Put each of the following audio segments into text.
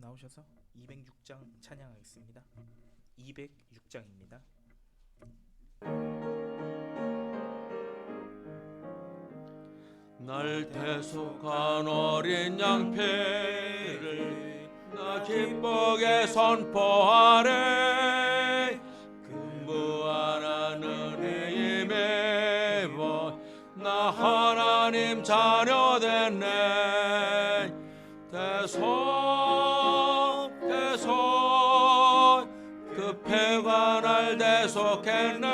나오셔서 206장 찬양하겠습니다. 206장입니다. 날 대속한 어린 양패를 나 기쁘게 선포하네. 그 무한한 은혜에 매워 나 하나님 자녀 됐네. 대속 그 패가 날 대속했네.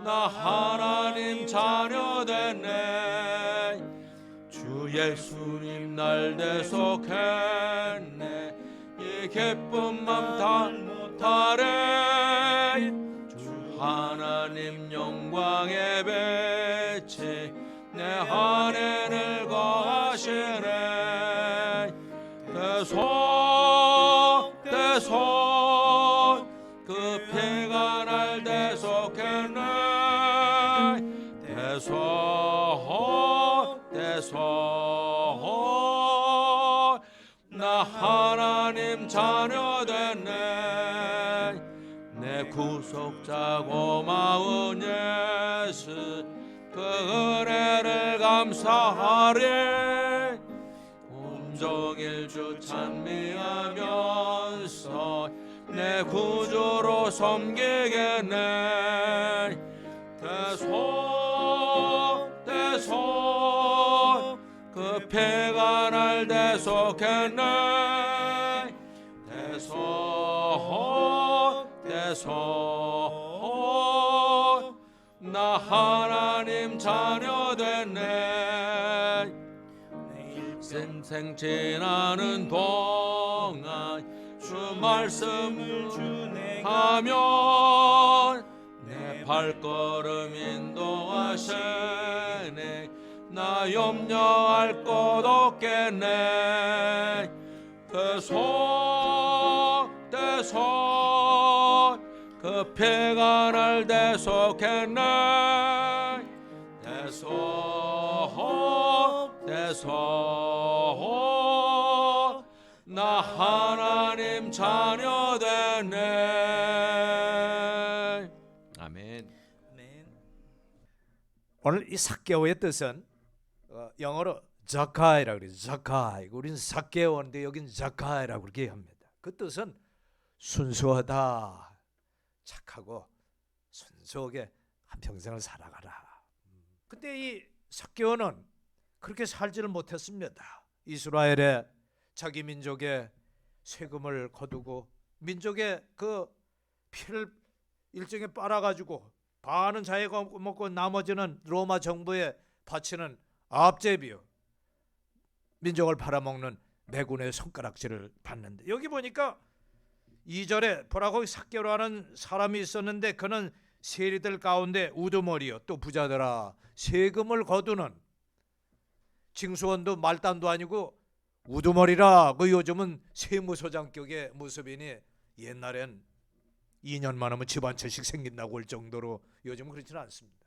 나 하나님 자녀 됐네. 주 예수님 날 대속했네. 이 기쁜 맘 다 못하래. 주 하나님 영광의 배치 내 안에를 거하시네. 대속 그 패가 날 대속했네. 대속 나 하나님 자녀 됐네. 내 구속자 고마운 예수 그 은혜를 감사하리. 온종일 주 찬미하면서 내 구주로 섬기겠네. 대속 그 패가 날 대속했네. 대속 나 하나님 자녀 됐네. 일생 지나는 동안 주 말씀을 준행하면 내 발걸음 인도하시네. 나 염려할 것 없겠네. 대속 그 패가 날 대속했네. 대속 나 하나님 자녀 됐네. 아멘. 오늘 이 삭개오의 뜻은 영어로 자카이라고 그래요. 자카이. 우리는 삭개오인데 여긴 자카이라고 그렇게 합니다. 그 뜻은 순수하다, 착하고 순수하게 한평생을 살아가라. 근데 이 삭개오는 그렇게 살지를 못했습니다. 이스라엘의 자기 민족의 세금을 거두고 민족의 그 피를 일정에 빨아가지고 반은 자기가 먹고 나머지는 로마 정부에 바치는 압제비요, 민족을 팔아먹는 매군의 손가락질을 받는데, 여기 보니까 2절에 보라고 삭개오라 하는 사람이 있었는데 그는 세리들 가운데 우두머리요 또 부자더라. 세금을 거두는 징수원도 말단도 아니고 우두머리라. 그 요즘은 세무서장격의 모습이니 옛날엔 2년만 하면 집 한 채씩 생긴다고 할 정도로 요즘은 그렇지는 않습니다.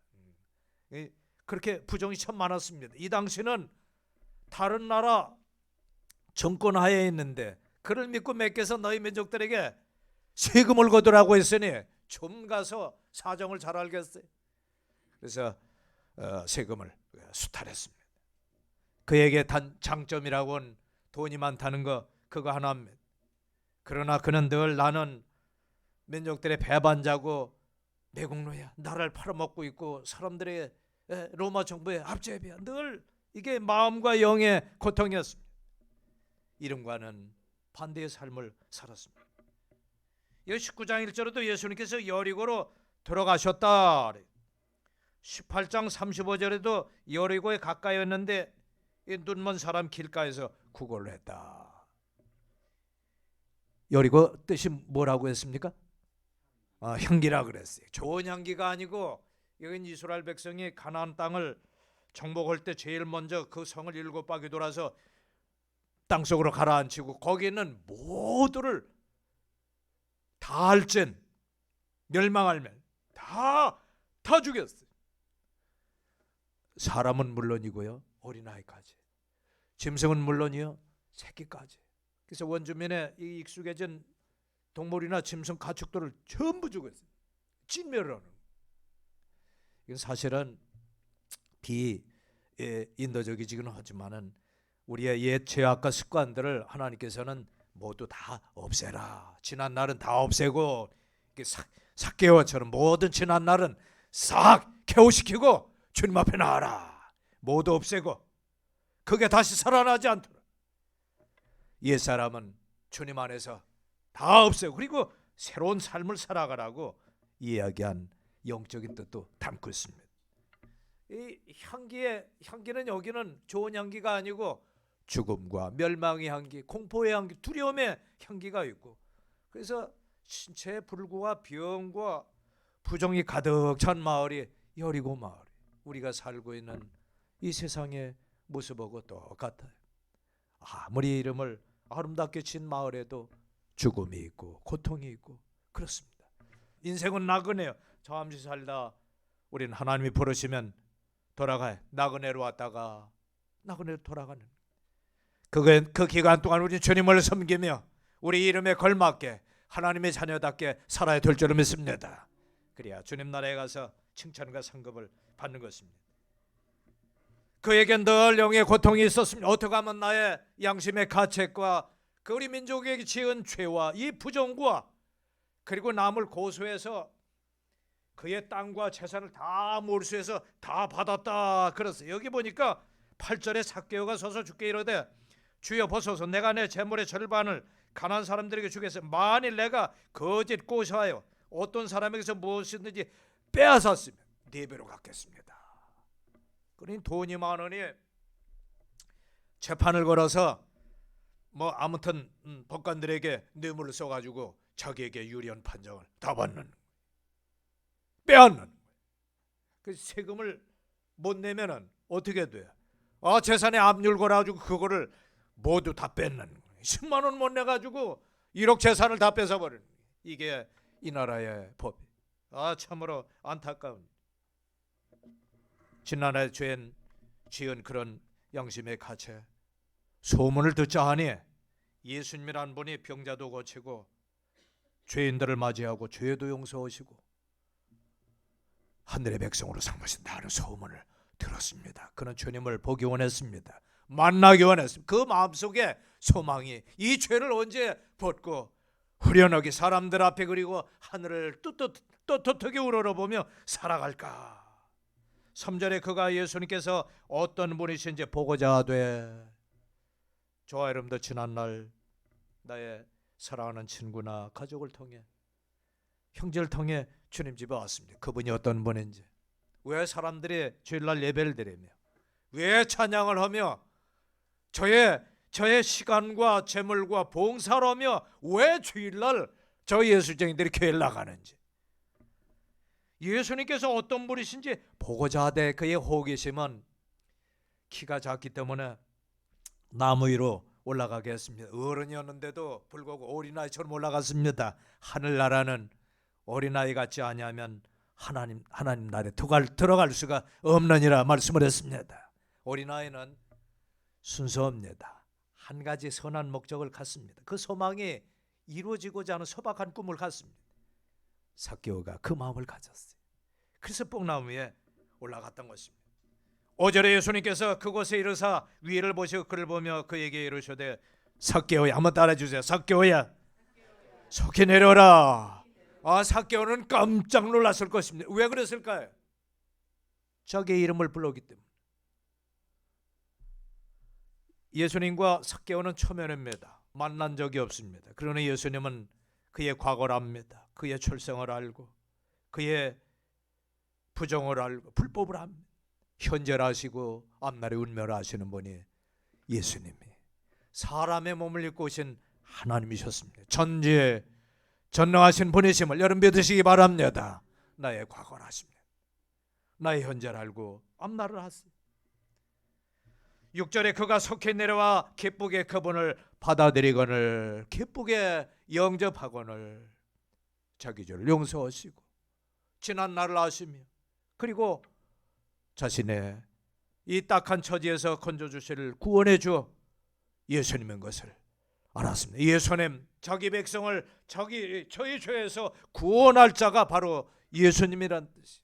그렇게 부정이 참 많았습니다. 이 당시는 다른 나라 정권 하에 있는데 그를 믿고 맡겨서 너희 민족들에게 세금을 거두라고 했으니 좀 가서 사정을 잘 알겠어요. 그래서 세금을 수탈했습니다. 그에게 단 장점이라고는 돈이 많다는 거, 그거 하나입니다. 그러나 그는 늘 나는 민족들의 배반자고 매국노야, 나라를 팔아먹고 있고 사람들의 로마 정부의 압제비야, 늘 이게 마음과 영의 고통이었습니다. 이름과는 반대의 삶을 살았습니다. 19장 1절에도 예수님께서 여리고로 들어가셨다. 18장 35절에도 여리고에 가까이였는데 눈먼 사람 길가에서 구걸을 했다. 여리고 뜻이 뭐라고 했습니까? 향기라 그랬어요. 좋은 향기가 아니고, 여긴 이스라엘 백성이 가나안 땅을 정복할 때 제일 먼저 그 성을 7바퀴 돌아서 땅속으로 가라앉히고 거기 있는 모두를 다 알젠 멸망할 멸 다 죽였어요. 사람은 물론이고요, 어린아이까지, 짐승은 물론이요, 새끼까지. 그래서 원주민의 이 익숙해진 동물이나 짐승 가축들을 전부 죽였어요. 진멸을 하는. 이건 사실은 비인도적이지는 하지만은 우리의 옛 죄악과 습관들을 하나님께서는 모두 다 없애라. 지난 날은 다 없애고, 삭개오처럼 모든 지난 날은 싹 개오시키고 주님 앞에 나와라. 모두 없애고 그게 다시 살아나지 않도록 옛사람은 주님 안에서 다 없애고 그리고 새로운 삶을 살아가라고 이야기한 영적인 뜻도 담고 있습니다. 이 향기는 여기는 좋은 향기가 아니고 죽음과 멸망의 향기, 공포의 향기, 두려움의 향기가 있고, 그래서 신체의 불구와 병과 부정이 가득 찬 마을이 여리고 마을, 우리가 살고 있는 이 세상의 모습하고 똑같아요. 아무리 이름을 아름답게 진 마을에도 죽음이 있고 고통이 있고 그렇습니다. 인생은 나그네요. 잠시 살다 우리는 하나님이 부르시면 돌아가요. 나그네로 왔다가 나그네로 돌아가는, 그 기간 동안 우리 주님을 섬기며 우리 이름에 걸맞게 하나님의 자녀답게 살아야 될 줄 믿습니다. 그래야 주님 나라에 가서 칭찬과 상급을 받는 것입니다. 그에겐 늘 영의 고통이 있었습니다. 어떻게 하면 나의 양심의 가책과 그 우리 민족에게 지은 죄와 이 부정과 그리고 남을 고소해서 그의 땅과 재산을 다 몰수해서 다 받았다 그랬어요. 여기 보니까 8절에 삭개오가 서서 주께 이르되 주여 보소서, 내가 내 재물의 절반을 가난한 사람들에게 주겠어요. 만일 내가 거짓 고소하여 어떤 사람에게서 무엇이든지 빼앗았으면 4배로 갚겠습니다. 그러니 돈이 많으니 재판을 걸어서 아무튼 법관들에게 뇌물을 써가지고 자기에게 유리한 판정을 다 받는, 빼앗는. 그 세금을 못 내면은 어떻게 돼요? 재산에 압류를 걸어가지고 그거를 모두 다 뺏는, 10만 원 못 내가지고 1억 재산을 다 뺏어버리는, 이게 이 나라의 법이. 참으로 안타까운. 지난해 지은 그런 양심의 가책, 소문을 듣자 하니 예수님이란 분이 병자도 고치고 죄인들을 맞이하고 죄도 용서하시고 하늘의 백성으로 삼으신다는 소문을 들었습니다. 그는 주님을 보기 원했습니다. 만나기 원했습니다. 그 마음속에 소망이, 이 죄를 언제 벗고 후련하게 사람들 앞에 그리고 하늘을 떳떳하게 우러러보며 살아갈까. 3절에 그가 예수님께서 어떤 분이신지 보고자 하되 저와 여러분도 지난날 나의 사랑하는 친구나 가족을 통해, 형제를 통해 주님 집에 왔습니다. 그분이 어떤 분인지, 왜 사람들이 주일날 예배를 드리며 왜 찬양을 하며 저의 시간과 재물과 봉사를 하며 왜 주일날 저 예수쟁이들이 교회를 나가는지, 예수님께서 어떤 분이신지 보고자 하되 그의 호기심은 키가 작기 때문에 나무 위로 올라가게 했습니다. 어른이었는데도 불구하고 어린아이처럼 올라갔습니다. 하늘나라는 어린아이 같지 아니하면 하나님 나라에 들어갈 수가 없느니라 말씀을 했습니다. 어린아이는 순수합니다. 한 가지 선한 목적을 갖습니다. 그 소망이 이루어지고자 하는 소박한 꿈을 갖습니다. 삭개오가 그 마음을 가졌어요. 그래서 뽕나무 위에 올라갔던 것입니다. 5절에 예수님께서 그곳에 이르사 위를 보시고 그를 보며 그에게 이르시되 삭개오야, 한번 따라해주세요. 삭개오야, 속히 내려라. 삭개오는 깜짝 놀랐을 것입니다. 왜 그랬을까요? 자기의 이름을 불렀기 때문에. 예수님과 삭개오는 초면입니다. 만난 적이 없습니다. 그러나 예수님은 그의 과거를 압니다. 그의 출생을 알고 그의 부정을 알고 불법을 압니다. 현재를 아시고 앞날의 운명을 아시는 분이 예수님이 사람의 몸을 입고 오신 하나님이셨습니다. 전지에 전능하신 분이심을 여러분 믿으시기 바랍니다. 나의 과거를 아십니다. 나의 현재를 알고 앞날을 아세요. 6절에 그가 속히 내려와 기쁘게 그분을 받아들이거늘, 기쁘게 영접하거늘, 자기 죄를 용서하시고 지난 날을 아시며 그리고 자신의 이 딱한 처지에서 건져주시를 구원해 주 예수님인 것을 알았습니다. 예수님, 자기 백성을 저희 죄에서 구원할 자가 바로 예수님이란 뜻이.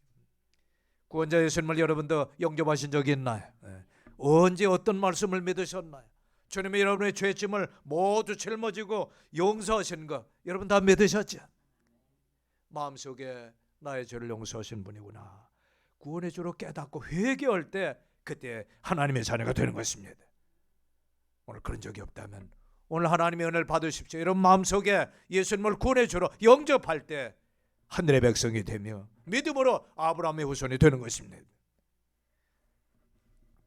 구원자 예수님을 여러분도 영접하신 적이 있나요? 언제 어떤 말씀을 믿으셨나요? 주님이 여러분의 죄짐을 모두 짊어지고 용서하신 거 여러분 다 믿으셨죠? 마음속에 나의 죄를 용서하신 분이구나, 구원의 주로 깨닫고 회개할 때 그때 하나님의 자녀가 되는 것입니다. 오늘 그런 적이 없다면 오늘 하나님의 은혜를 받으십시오. 이런 마음속에 예수님을 구원의 주로 영접할 때 하늘의 백성이 되며 믿음으로 아브라함의 후손이 되는 것입니다.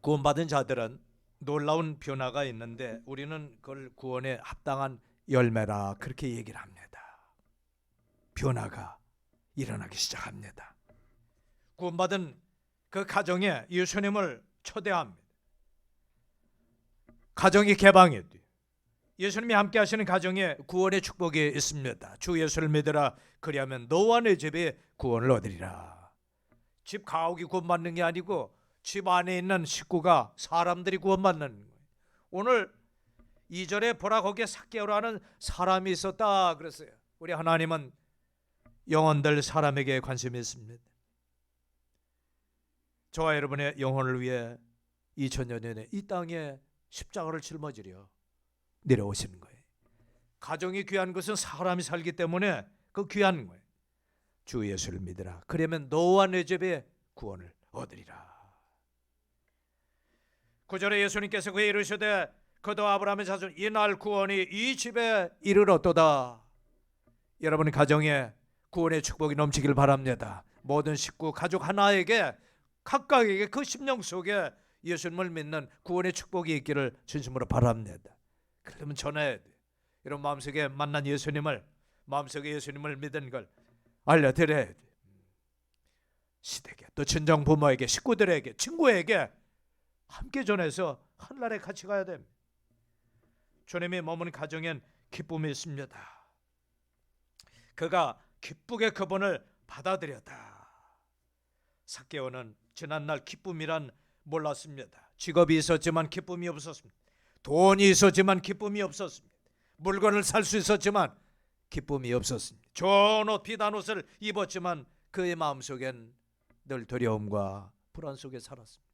구원받은 자들은 놀라운 변화가 있는데 우리는 그걸 구원에 합당한 열매라 그렇게 얘기를 합니다. 변화가 일어나기 시작합니다. 구원받은 그 가정에 예수님을 초대합니다. 가정이 개방이 돼요. 예수님이 함께 하시는 가정에 구원의 축복이 있습니다. 주 예수를 믿으라 그리하면 너와 내 집에 구원을 얻으리라. 집 가옥이 구원받는 게 아니고 집 안에 있는 식구가, 사람들이 구원받는 거예요. 오늘 2절에 보라 거기에 삭개오라는 사람이 있었다 그랬어요. 우리 하나님은 영혼들 사람에게 관심이 있습니다. 저와 여러분의 영혼을 위해 2000년 전에 이 땅에 십자가를 짊어지려 내려오시는 거예요. 가정이 귀한 것은 사람이 살기 때문에 그 귀한 거예요. 주 예수를 믿으라 그러면 너와 내 집에 구원을 얻으리라. 9절에 예수님께서 그에 이르시되 그도 아브라함의 자손 이날 구원이 이 집에 이르렀도다. 여러분의 가정에 구원의 축복이 넘치길 바랍니다. 모든 식구 가족 하나에게 각각에게 그 심령 속에 예수님을 믿는 구원의 축복이 있기를 진심으로 바랍니다. 그러면 전해야 돼. 이런 마음속에 만난 예수님을, 마음속에 예수님을 믿은 걸 알려드려야 돼. 시댁에, 또 친정 부모에게, 식구들에게, 친구에게 함께 전해서 하늘나라에 같이 가야 됩니다. 주님이 머무는 가정엔 기쁨이 있습니다. 그가 기쁘게 그분을 받아들였다. 삭개오는 지난날 기쁨이란 몰랐습니다. 직업이 있었지만 기쁨이 없었습니다. 돈이 있었지만 기쁨이 없었습니다. 물건을 살 수 있었지만 기쁨이 없었습니다. 좋은 옷, 비단 옷을 입었지만 그의 마음속엔 늘 두려움과 불안 속에 살았습니다.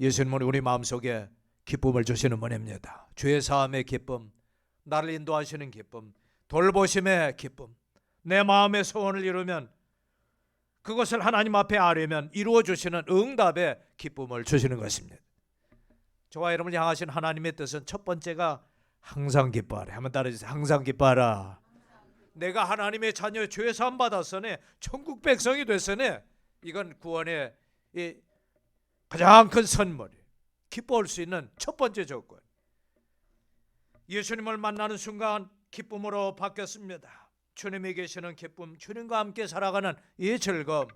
예수님은 우리 마음속에 기쁨을 주시는 분입니다. 죄 사함의 기쁨, 나를 인도하시는 기쁨, 돌보심의 기쁨, 내 마음의 소원을 이루면 그것을 하나님 앞에 아뢰면 이루어 주시는 응답의 기쁨을 주시는 것입니다. 저와 여러분을 향하신 하나님의 뜻은 첫 번째가 항상 기뻐하라. 한번 따라해주세요. 항상 기뻐하라. 내가 하나님의 자녀 죄 사함 받았으니 천국 백성이 됐으니 이건 구원의 가장 큰 선물이에요. 기뻐할 수 있는 첫 번째 조건. 예수님을 만나는 순간 기쁨으로 바뀌었습니다. 주님이 계시는 기쁨, 주님과 함께 살아가는 이 즐거움.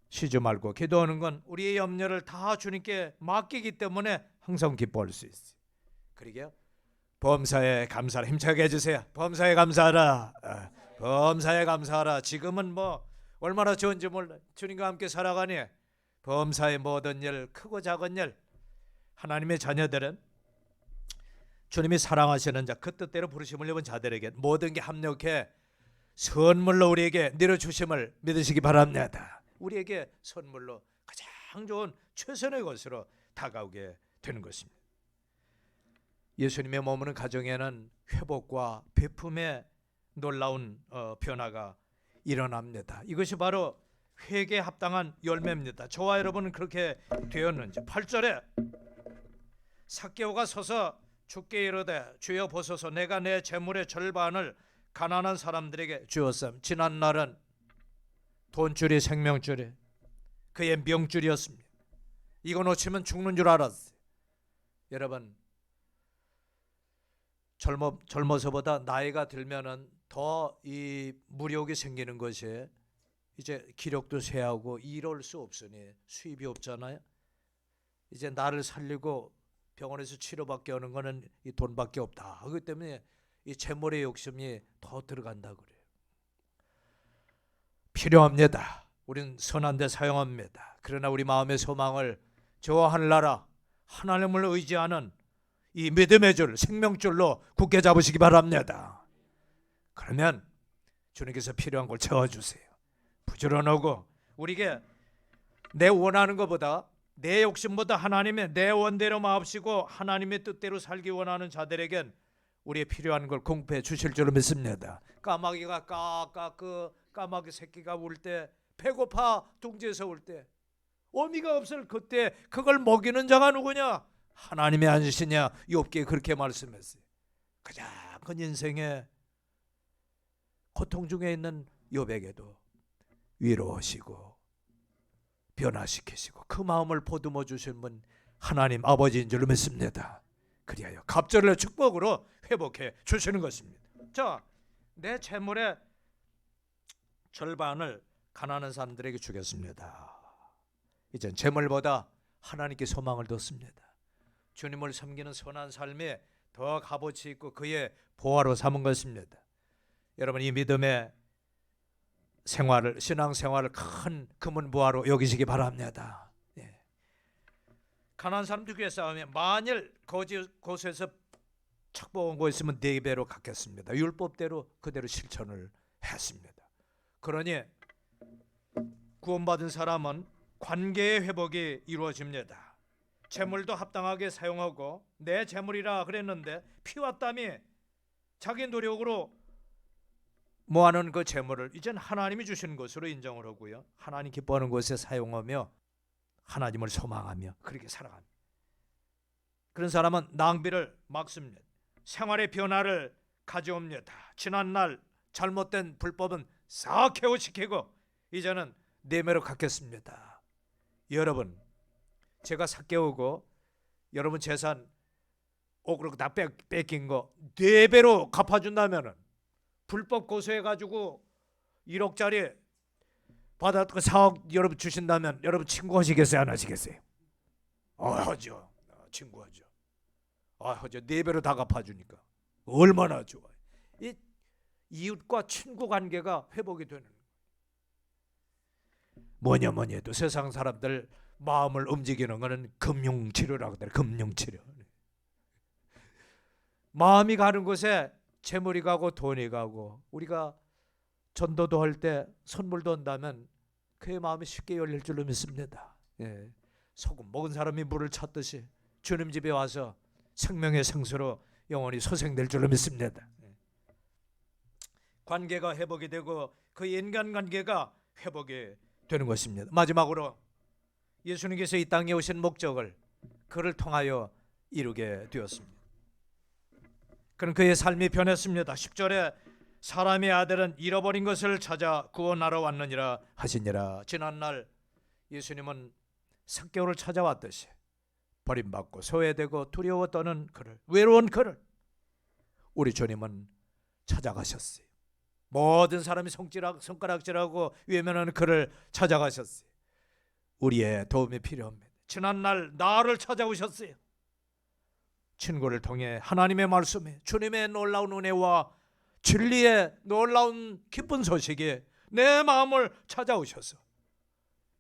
쉬지 말고 기도하는 건 우리의 염려를 다 주님께 맡기기 때문에 항상 기뻐할 수 있어요. 그러게요. 범사에 감사하라. 힘차게 해주세요. 범사에 감사하라. 범사에 감사하라. 지금은 뭐 얼마나 좋은지 몰라. 주님과 함께 살아가니 범사의 모든 일, 크고 작은 일, 하나님의 자녀들은 주님이 사랑하시는 자, 그 뜻대로 부르심을 입은 자들에게 모든 게 합력해 선물로 우리에게 내려주심을 믿으시기 바랍니다. 우리에게 선물로 가장 좋은 최선의 것으로 다가오게 되는 것입니다. 예수님의 머무는 가정에는 회복과 베품의 놀라운 변화가 일어납니다. 이것이 바로 회개에 합당한 열매입니다. 저와 여러분은 그렇게 되었는지. 8절에 삭개오가 서서 주께 이르되 주여 보소서 내가 내 재물의 절반을 가난한 사람들에게 주었음. 지난날은 돈줄이 생명줄이 그의 명줄이었습니다. 이거 놓치면 죽는 줄 알았어요. 여러분 젊어서보다 나이가 들면은 더 이 무력이 생기는 것이 이제 기력도 쇠하고 일할 수 없으니 수입이 없잖아요. 이제 나를 살리고 병원에서 치료받게 하는 거는 이 돈밖에 없다. 그렇기 때문에 이 재물의 욕심이 더 들어간다 그래요. 필요합니다. 우린 선한 데 사용합니다. 그러나 우리 마음의 소망을 저 하늘나라 하나님을 의지하는 이 믿음의 줄, 생명줄로 굳게 잡으시기 바랍니다. 그러면 주님께서 필요한 걸 채워주세요. 부지런하고 우리에게 내 원하는 것보다 내 욕심보다 하나님의 내 원대로 마옵시고 하나님의 뜻대로 살기 원하는 자들에겐 우리의 필요한 걸 공급해 주실 줄로 믿습니다. 까마귀가 까마귀 새끼가 울 때, 배고파 둥지에서 울 때, 어미가 없을 그때 그걸 먹이는 자가 누구냐? 하나님의 아니시냐? 욥기에 그렇게 말씀했어요. 가장 큰 인생의 고통 중에 있는 욥에게도 위로하시고 변화시키시고 그 마음을 보듬어 주신 분 하나님 아버지인 줄 믿습니다. 그리하여 갑절의 축복으로 회복해 주시는 것입니다. 자, 내 재물의 절반을 가난한 사람들에게 주겠습니다. 이젠 재물보다 하나님께 소망을 뒀습니다. 주님을 섬기는 선한 삶에 더 값어치 있고 그의 보화로 삼은 것입니다. 여러분 이 믿음의 생활을 신앙생활을 큰 금은보화로 여기시기 바랍니다. 예. 가난한 사람들끼리 싸우면 만일 곳에서 착복한 거 있으면 4배로 갚겠습니다. 율법대로 그대로 실천을 했습니다. 그러니 구원받은 사람은 관계의 회복이 이루어집니다. 재물도 합당하게 사용하고 내 재물이라 그랬는데 피와 땀이 자기 노력으로 모아놓은 그 재물을 이젠 하나님이 주신 것으로 인정을 하고요. 하나님 기뻐하는 곳에 사용하며 하나님을 소망하며 그렇게 살아갑니다. 그런 사람은 낭비를 막습니다. 생활의 변화를 가져옵니다. 지난날 잘못된 불법은 싹 개호시키고 이제는 내매로 갚겠습니다. 여러분 제가 삭개오고 여러분 재산 오그로 다 뺏긴 거 4배로 갚아준다면은 불법 고소해가지고 1억짜리 받았고 4억 여러분 주신다면 여러분 친구하시겠어요? 안 하시겠어요? 하죠. 친구하죠. 하죠. 4배로 다 갚아주니까 얼마나 좋아요. 이 이웃과 친구 관계가 회복이 되는 뭐냐 해도 세상 사람들 마음을 움직이는 것은 금융치료라고 하더라고요. 금융치료. 마음이 가는 곳에 재물이 가고 돈이 가고 우리가 전도도 할 때 선물도 한다면 그의 마음이 쉽게 열릴 줄로 믿습니다. 예. 소금 먹은 사람이 물을 찾듯이 주님 집에 와서 생명의 생수로 영원히 소생될 줄로 믿습니다. 예. 관계가 회복이 되고 그 인간관계가 회복이 되는 것입니다. 마지막으로 예수님께서 이 땅에 오신 목적을 그를 통하여 이루게 되었습니다. 그럼 그의 삶이 변했습니다. 10절에 사람의 아들은 잃어버린 것을 찾아 구원하러 왔느니라 하시니라. 지난날 예수님은 삭개오를 찾아왔듯이 버림받고 소외되고 두려워 떠는 그를, 외로운 그를 우리 주님은 찾아가셨어요. 모든 사람이 손가락질하고 외면하는 그를 찾아가셨어요. 우리의 도움이 필요합니다. 지난날 나를 찾아오셨어요. 친구를 통해 하나님의 말씀에 주님의 놀라운 은혜와 진리의 놀라운 기쁜 소식이 내 마음을 찾아오셔서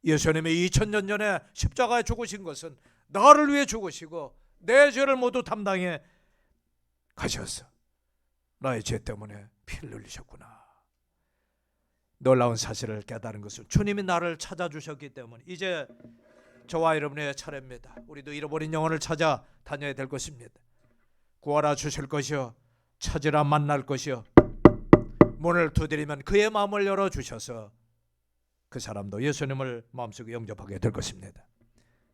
예수님이 2000년 전에 십자가에 죽으신 것은 나를 위해 죽으시고 내 죄를 모두 담당해 가셔서 나의 죄 때문에 피를 흘리셨구나. 놀라운 사실을 깨달은 것은 주님이 나를 찾아주셨기 때문에 이제 저와 여러분의 차례입니다. 우리도 잃어버린 영혼을 찾아 다녀야 될 것입니다. 구하라 주실 것이요 찾으라 만날 것이요 문을 두드리면 그의 마음을 열어주셔서 그 사람도 예수님을 마음속에 영접하게 될 것입니다.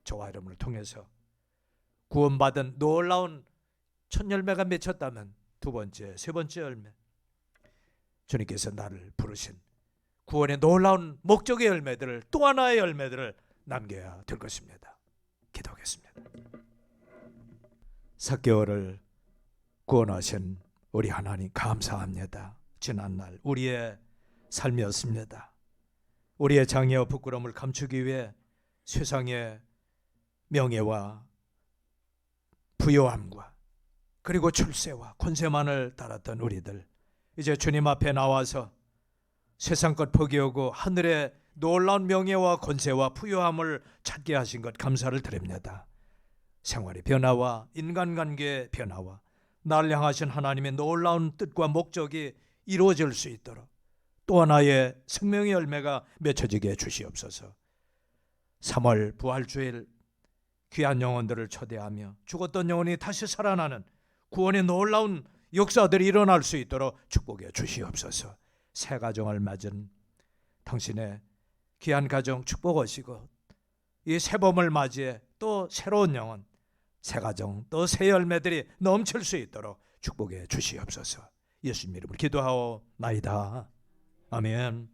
저와 여러분을 통해서 구원받은 놀라운 첫 열매가 맺혔다면 두 번째, 세 번째 열매 주님께서 나를 부르신 구원의 놀라운 목적의 열매들을 또 하나의 열매들을 남겨야 될 것입니다. 기도하겠습니다. 삭개오를 구원하신 우리 하나님 감사합니다. 지난날 우리의 삶이었습니다. 우리의 장애와 부끄러움을 감추기 위해 세상의 명예와 부요함과 그리고 출세와 권세만을 따랐던 우리들 이제 주님 앞에 나와서 세상 것 포기하고 하늘의 놀라운 명예와 권세와 부유함을 찾게 하신 것 감사를 드립니다. 생활의 변화와 인간관계의 변화와 나를 향하신 하나님의 놀라운 뜻과 목적이 이루어질 수 있도록 또 하나의 생명의 열매가 맺혀지게 해 주시옵소서. 3월 부활주일 귀한 영혼들을 초대하며 죽었던 영혼이 다시 살아나는 구원의 놀라운 역사들이 일어날 수 있도록 축복해 주시옵소서. 새 가정을 맞은 당신의 귀한 가정 축복하시고 이 새봄을 맞이해 또 새로운 영혼, 새 가정, 또 새 열매들이 넘칠 수 있도록 축복해 주시옵소서. 예수님 이름으로 기도하옵나이다. 아멘.